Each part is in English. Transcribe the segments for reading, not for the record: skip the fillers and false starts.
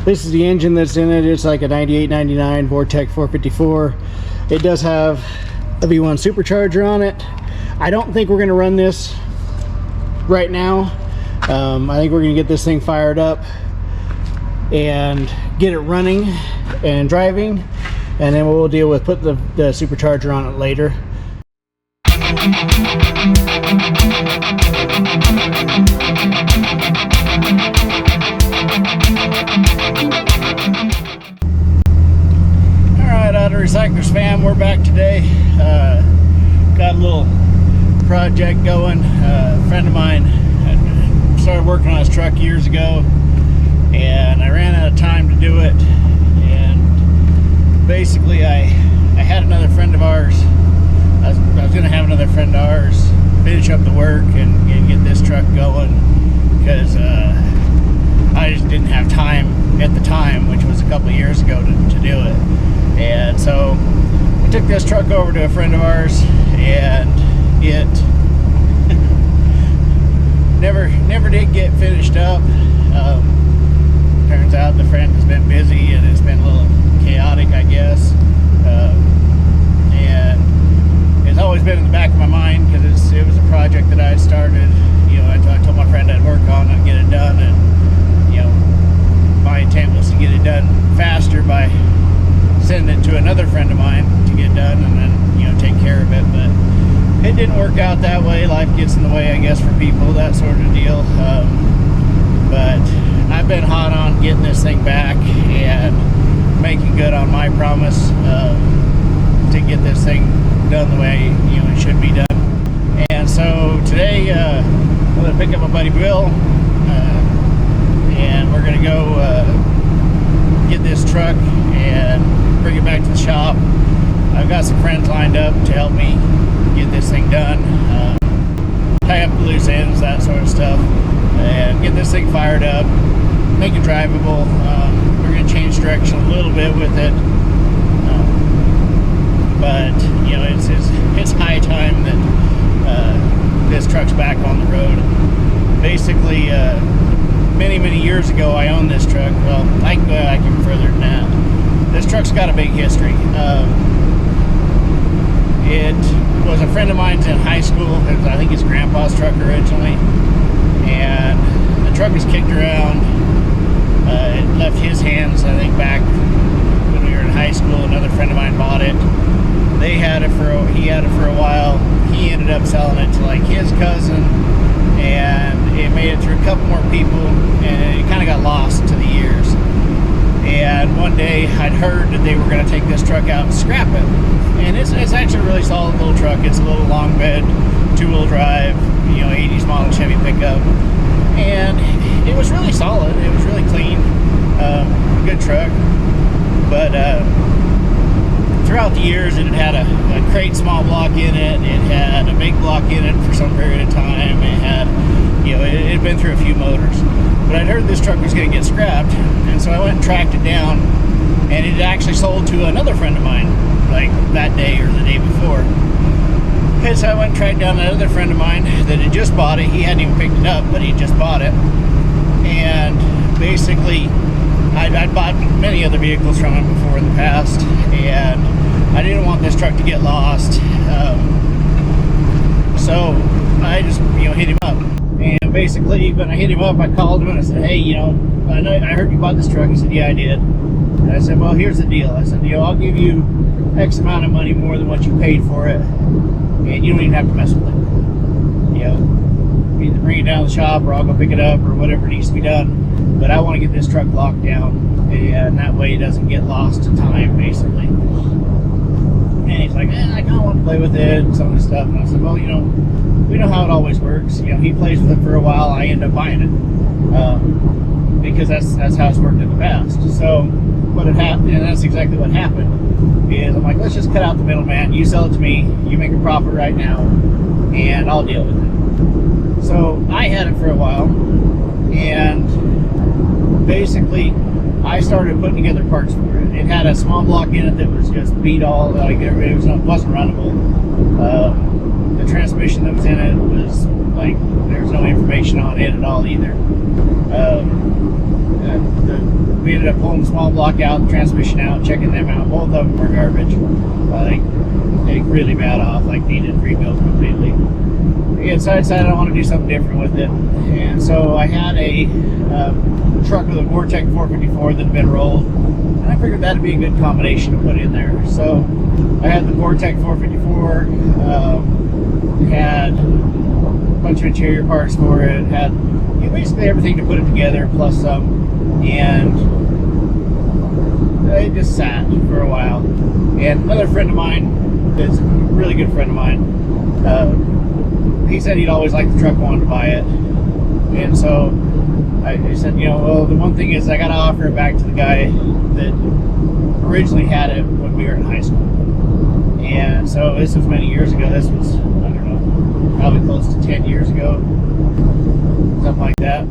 This is the engine that's in it. It's like a 9899 Vortec 454. It does have a V1 supercharger on it. I don't think we're going to run this right now. I think we're going to get this thing fired up and get it running and driving, and then we'll deal with putting the supercharger on it later. Alright, Auto Recyclers fam, we're back today. Got a little project going. A friend of mine started working on his truck years ago, and I ran out of time to do it. And basically I had another friend of ours. I was going to have another friend of ours finish up the work and get this truck going, because I just didn't have time at the time, which was a couple of years ago, to do it. And so we took this truck over to a friend of ours, and it never did get finished up. Turns out the friend has been busy and it's been a little chaotic, I guess. And it's always been in the back of my mind, because it was a project that I had started. You know, I told my friend I'd work on it and get it done, and you know, my intent was to get it done faster by sending it to another friend of mine to get done, and then, you know, take care of it. But it didn't work out that way. Life gets in the way, I guess, for people, that sort of deal. But I've been hot on getting this thing back and making good on my promise to get this thing done the way, you know, it should be done. And so today I'm going to pick up my buddy Bill, and we're going to go get this truck and bring it back to the shop. I've got some friends lined up to help me get this thing done, tie up the loose ends, that sort of stuff, and get this thing fired up, make it drivable. We're going to change direction a little bit with it, but you know, it's high time that this truck's back on the road. Basically, many years ago I owned this truck. Well, I can go back even further than that. This truck's got a big history. It was a friend of mine's in high school. It was, I think, his grandpa's truck originally, and the truck was kicked around. It left his hands, I think, back when we were in high school. Another friend of mine bought it. He had it for a while. He ended up selling it to like his cousin, and it made it through a couple more people, and it kind of got lost to the years. And one day I'd heard that they were going to take this truck out and scrap it. And it's actually a really solid little truck. It's a little long bed, 2-wheel drive, you know, 80s model Chevy pickup. And it was really solid. It was really clean. Good truck. But throughout the years, it had a crate small block in it. It had a big block in it for some period of time. It had, you know, it had been through a few motors. But I'd heard this truck was going to get scrapped, and so I went and tracked it down, and it actually sold to another friend of mine, like that day or the day before. And so I went and tracked down another friend of mine that had just bought it. He hadn't even picked it up, but he just bought it. And basically, I'd bought many other vehicles from him before in the past, and I didn't want this truck to get lost. So I just, you know, hit him up. And basically, when I hit him up, I called him and I said, hey, you know, I heard you bought this truck. He said, yeah, I did. And I said, well, here's the deal. I said, you know, I'll give you X amount of money more than what you paid for it, and you don't even have to mess with it. You know, either bring it down to the shop, or I'll go pick it up, or whatever needs to be done. But I want to get this truck locked down, and that way it doesn't get lost to time, basically. And he's like, I kind of want to play with it and some of this stuff. And I said, well, you know, we know how it always works. You know, he plays with it for a while, I end up buying it, because that's how it's worked in the past. So what had happened, and that's exactly what happened, is I'm like, let's just cut out the middleman. You sell it to me, you make a profit right now, and I'll deal with it. So I had it for a while, and basically I started putting together parts for it. It had a small block in it that was just beat all, like it wasn't runnable. The transmission that was in it was Like, there's no information on it at all either. We ended up pulling the small block out, the transmission out, checking them out. Both of them were garbage. Like really bad off, like needed rebuilt completely. And so I decided I want to do something different with it. And so I had a truck with a Vortec 454 that had been rolled. And I figured that'd be a good combination to put in there. So I had the Vortec 454, had a bunch of interior parts for it, had basically everything to put it together, plus some. And it just sat for a while. And another friend of mine, that's a really good friend of mine, he said he'd always liked the truck, wanted to buy it. And so I said, well, the one thing is I got to offer it back to the guy that originally had it when we were in high school. And so this was many years ago. This was, I don't know, probably close to 10 years ago, something like that.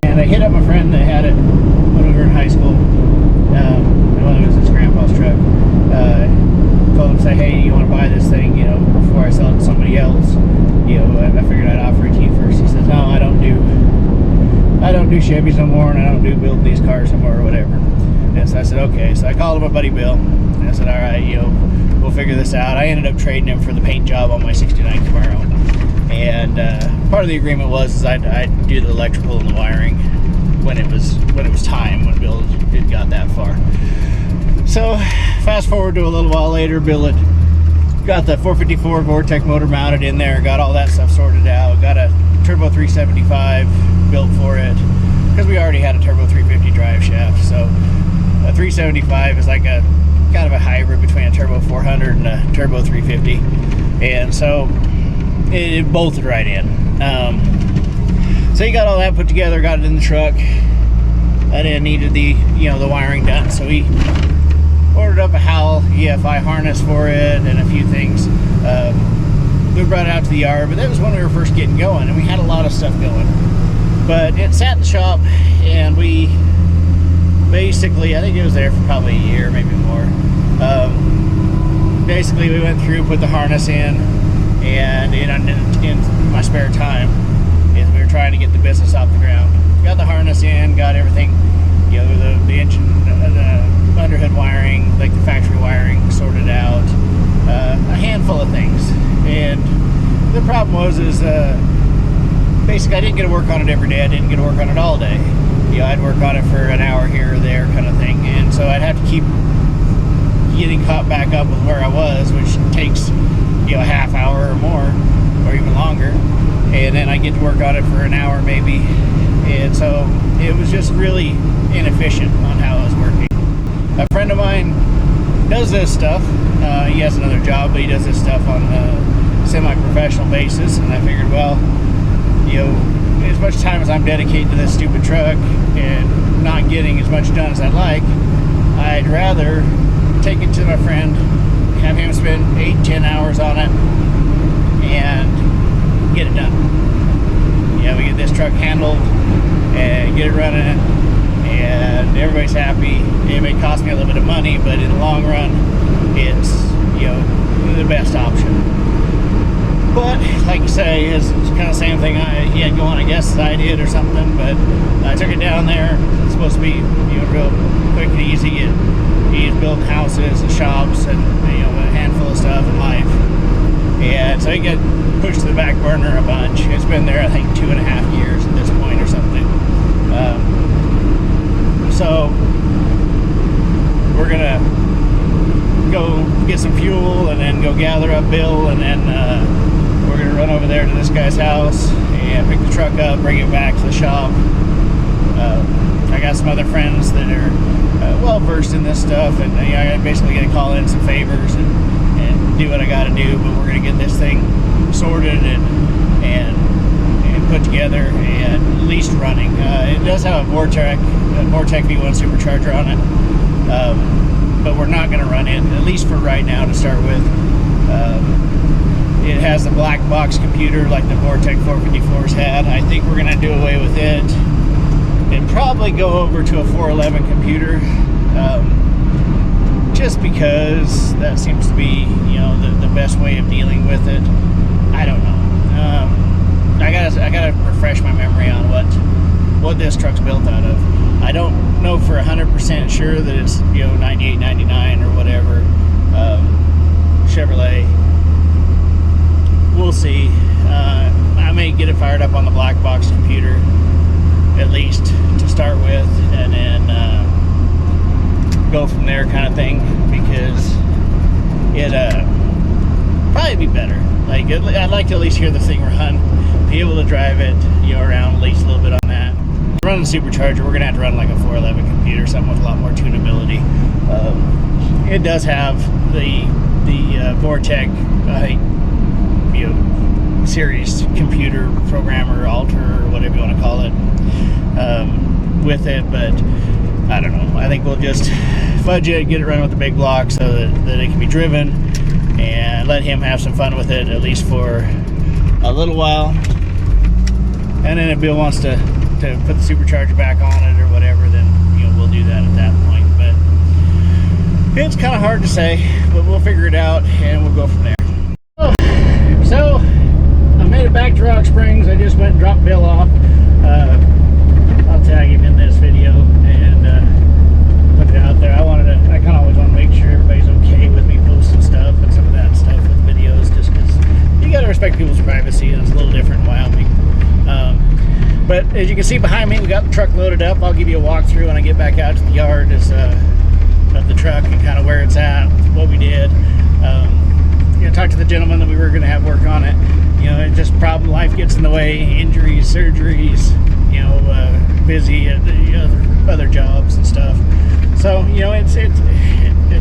And I hit up my friend that had it when we were in high school. It was his grandpa's truck. Told him, say, hey, you want to buy this thing, before I sell it to somebody else? I figured I'd offer it to you first. He says, no, I don't do Chevys no more, and I don't do build these cars no more, or whatever. And so I said, okay. So I called my buddy Bill, and I said, all right, we'll figure this out. I ended up trading him for the paint job on my 69 Camaro. And part of the agreement was I'd do the electrical and the wiring when it was time, when Bill had got that far. So fast forward to a little while later, Bill had got the 454 Vortec motor mounted in there, got all that stuff sorted out, got a turbo 375 built for it, because we already had a turbo 350 drive shaft. So a 375 is like a kind of a hybrid between a turbo 400 and a turbo 350, and so it bolted right in. So he got all that put together, got it in the truck. I didn't needed the wiring done, so he ordered up a Howell EFI harness for it and a few things. We brought it out to the yard, but that was when we were first getting going, and we had a lot of stuff going. But it sat in the shop, and we basically, I think it was there for probably a year, maybe more. Basically, we went through, put the harness in, and in my spare time, is we were trying to get the business off the ground. Got the harness in, got everything, the engine, the underhood wiring, like the factory wiring, sorted out, a handful of things. And the problem was basically I didn't get to work on it every day. I didn't get to work on it all day. I'd work on it for an hour here or there, kind of thing. And so I'd have to keep getting caught back up with where I was, which takes a half hour or more, or even longer. And then I get to work on it for an hour maybe. And so it was just really inefficient on how I was working. A friend of mine does this stuff. He has another job, but he does this stuff on a semi-professional basis. And I figured, well, as much time as I'm dedicated to this stupid truck and not getting as much done as I'd like, I'd rather take it to my friend, have him spend 8-10 hours on it, and get it done. We get this truck handled and get it running, and everybody's happy. It may cost me a little bit of money, but in the long run, it's the best option. But like you say, it's kind of the same thing he had going, I guess, as I did or something. But I took it down there. It's supposed to be real quick and easy. And he's building houses and shops and a handful of stuff in life. And so he got pushed to the back burner a bunch. It's been there, I think, 2.5 years at this point or something. So we're gonna go get some fuel and then go gather up Bill, and then we're gonna run over there to this guy's house and pick the truck up, bring it back to the shop. I got some other friends that are well versed in this stuff, and I basically got to call in some favors and do what I got to do. But we're gonna get this thing sorted and put together and at least running. It does have a Vortec V1 supercharger on it, but we're not going to run it, at least for right now to start with. It has the black box computer like the Vortec 454s had. I think we're going to do away with it and probably go over to a 411 computer, just because that seems to be the best way of dealing with it. I don't know. I gotta refresh my memory on what this truck's built out of. I don't know for 100% sure that it's 98, 99 or whatever Chevrolet. We'll see. I may get it fired up on the black box computer at least to start with, and then go from there, kind of thing, because it probably be better. Like, I'd like to at least hear the thing run, be able to drive it around at least a little bit on that. Running Supercharger, we're gonna have to run like a 411 computer, something with a lot more tunability. It does have the Vortec series computer programmer, alter, or whatever you want to call it, with it, but I don't know. I think we'll just fudge it, get it running with the big block so that it can be driven, and let him have some fun with it, at least for a little while. And then if Bill wants to put the supercharger back on it or whatever, then we'll do that at that point. But it's kind of hard to say, but we'll figure it out and we'll go from there. So I made it back to Rock Springs. I just went and dropped Bill off. I'll tag him in this video and put it out there. I kind of always want to make sure everybody's okay with me posting stuff and some of that stuff with videos, just because you got to respect people's privacy, and it's a little different in Wyoming. But as you can see behind me, we got the truck loaded up. I'll give you a walkthrough when I get back out to the yard of the truck and kind of where it's at, what we did. Talk to the gentleman that we were going to have work on it. It's just problem, life gets in the way, injuries, surgeries, busy at the other jobs and stuff. So it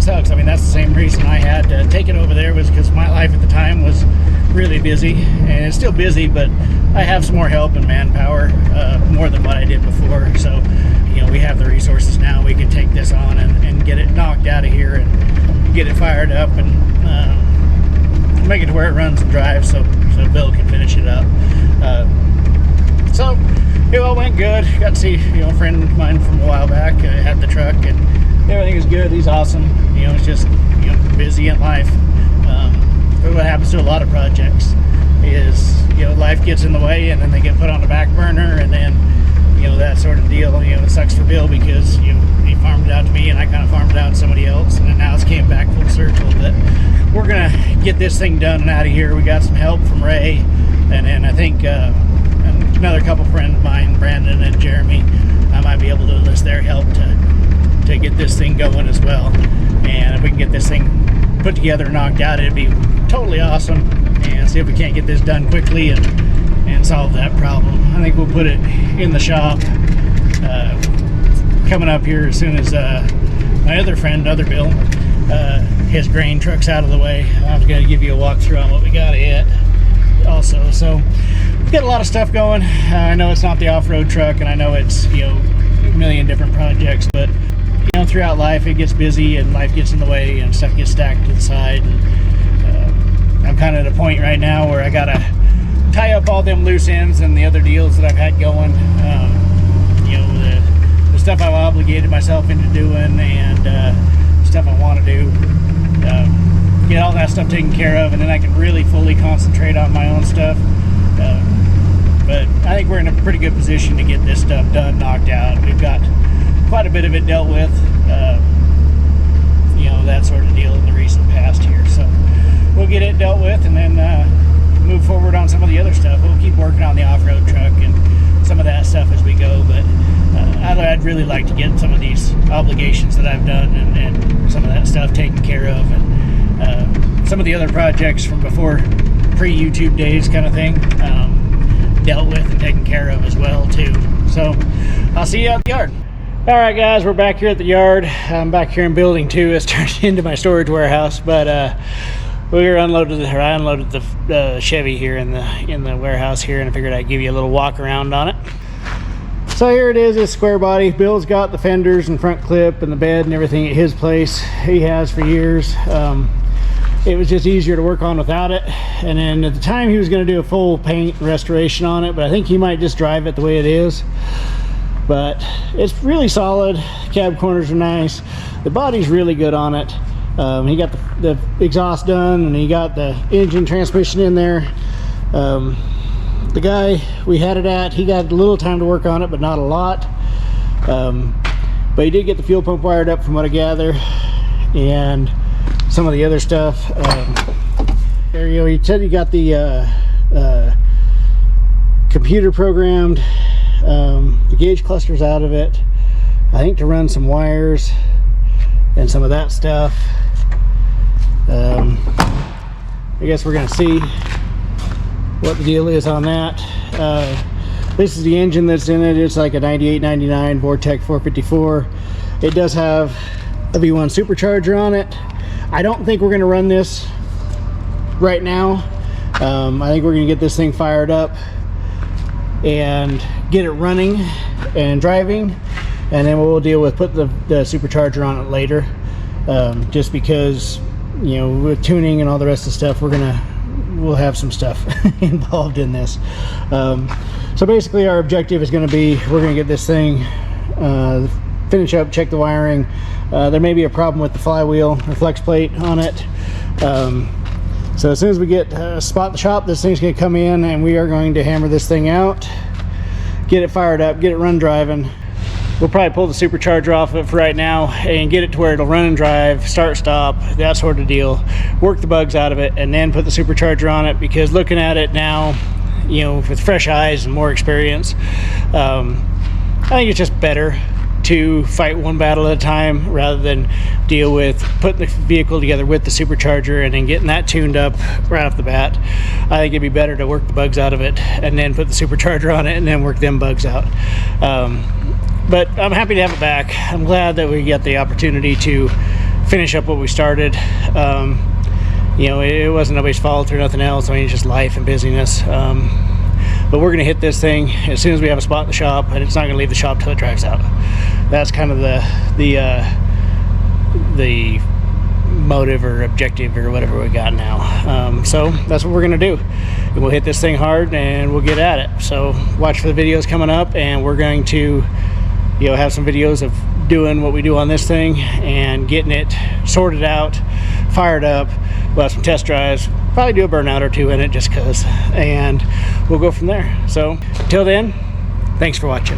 sucks. I mean, that's the same reason I had to take it over there, was because my life at the time was really busy, and it's still busy, but I have some more help and manpower, more than what I did before. So we have the resources now. We can take this on and get it knocked out of here and get it fired up and make it to where it runs and drives, so Bill can finish it up. So it all went good. Got to see a friend of mine from a while back. I had the truck and everything is good. He's awesome. It's just busy in life. What happens to a lot of projects is life gets in the way, and then they get put on the back burner, and then that sort of deal. It sucks for Bill because he farmed it out to me, and I kind of farmed it out to somebody else, and then now it's came back full circle. But we're gonna get this thing done and out of here. We got some help from Ray, and then I think another couple friends of mine, Brandon and Jeremy. I might be able to enlist their help to get this thing going as well. And if we can get this thing put together and knocked out, it'd be totally awesome. And see if we can't get this done quickly and solve that problem. I think we'll put it in the shop coming up here as soon as my other friend, Bill, his grain truck's out of the way. I was going to give you a walkthrough on what we got it also. So we've got a lot of stuff going. I know it's not the off-road truck, and I know it's a million different projects, but throughout life it gets busy and life gets in the way and stuff gets stacked to the side. And I'm kind of at a point right now where I gotta tie up all them loose ends and the other deals that I've had going. The stuff I've obligated myself into doing, and stuff I want to do. Get all that stuff taken care of, and then I can really fully concentrate on my own stuff. But I think we're in a pretty good position to get this stuff done, knocked out. We've got quite a bit of it dealt with, that sort of deal in the recent past here. So we'll get it dealt with, and then move forward on some of the other stuff. We'll keep working on the off-road truck and some of that stuff as we go, but I'd really like to get some of these obligations that I've done and some of that stuff taken care of, and some of the other projects from before, pre-YouTube days kind of thing, dealt with and taken care of as well too. So I'll see you out the yard. All right, guys, we're back here at the yard. I'm back here in building 2. It's turned into my storage warehouse, but I unloaded the Chevy here in the warehouse here, and I figured I'd give you a little walk around on it. So here it is, this square body. Bill's got the fenders and front clip and the bed and everything at his place. He has for years. It was just easier to work on without it. And then at the time he was going to do a full paint restoration on it, but I think he might just drive it the way it is. But it's really solid. Cab corners are nice. The body's really good on it. He got the exhaust done, and he got the engine transmission in there. the guy we had it at, he got a little time to work on it, but not a lot. But he did get the fuel pump wired up from what I gather, and some of the other stuff. There you go. He said he got the computer programmed, the gauge clusters out of it, I think, to run some wires and some of that stuff. I guess we're gonna see what the deal is on that. This is the engine that's in it. It's like a 9899 Vortec 454. It does have a V1 supercharger on it. I don't think we're gonna run this right now. I think we're gonna get this thing fired up and get it running and driving, and then we'll deal with put the supercharger on it later. Just because, you know, with tuning and all the rest of the stuff, we'll have some stuff involved in this. So basically our objective is going to be, we're going to get this thing finish up, check the wiring. There may be a problem with the flywheel or flex plate on it. So as soon as we get spot the shop, this thing's going to come in and we are going to hammer this thing out, get it fired up, get it run driving. We'll probably pull the supercharger off of it for right now and get it to where it'll run and drive, start, stop, that sort of deal. Work the bugs out of it and then put the supercharger on it, because looking at it now, you know, with fresh eyes and more experience, I think it's just better to fight one battle at a time rather than deal with putting the vehicle together with the supercharger and then getting that tuned up right off the bat. I think it'd be better to work the bugs out of it and then put the supercharger on it and then work them bugs out. But I'm happy to have it back. I'm glad that we got the opportunity to finish up what we started. You know, it wasn't nobody's fault or nothing else. I mean, it's just life and busyness. But we're gonna hit this thing as soon as we have a spot in the shop, and it's not gonna leave the shop till it drives out. That's kind of the motive or objective or whatever we got now. So that's what we're gonna do. And we'll hit this thing hard and we'll get at it. So watch for the videos coming up, and we're going to, you know, have some videos of doing what we do on this thing and getting it sorted out, fired up. We'll have some test drives, probably do a burnout or two in it just cause, and we'll go from there. So until then, thanks for watching.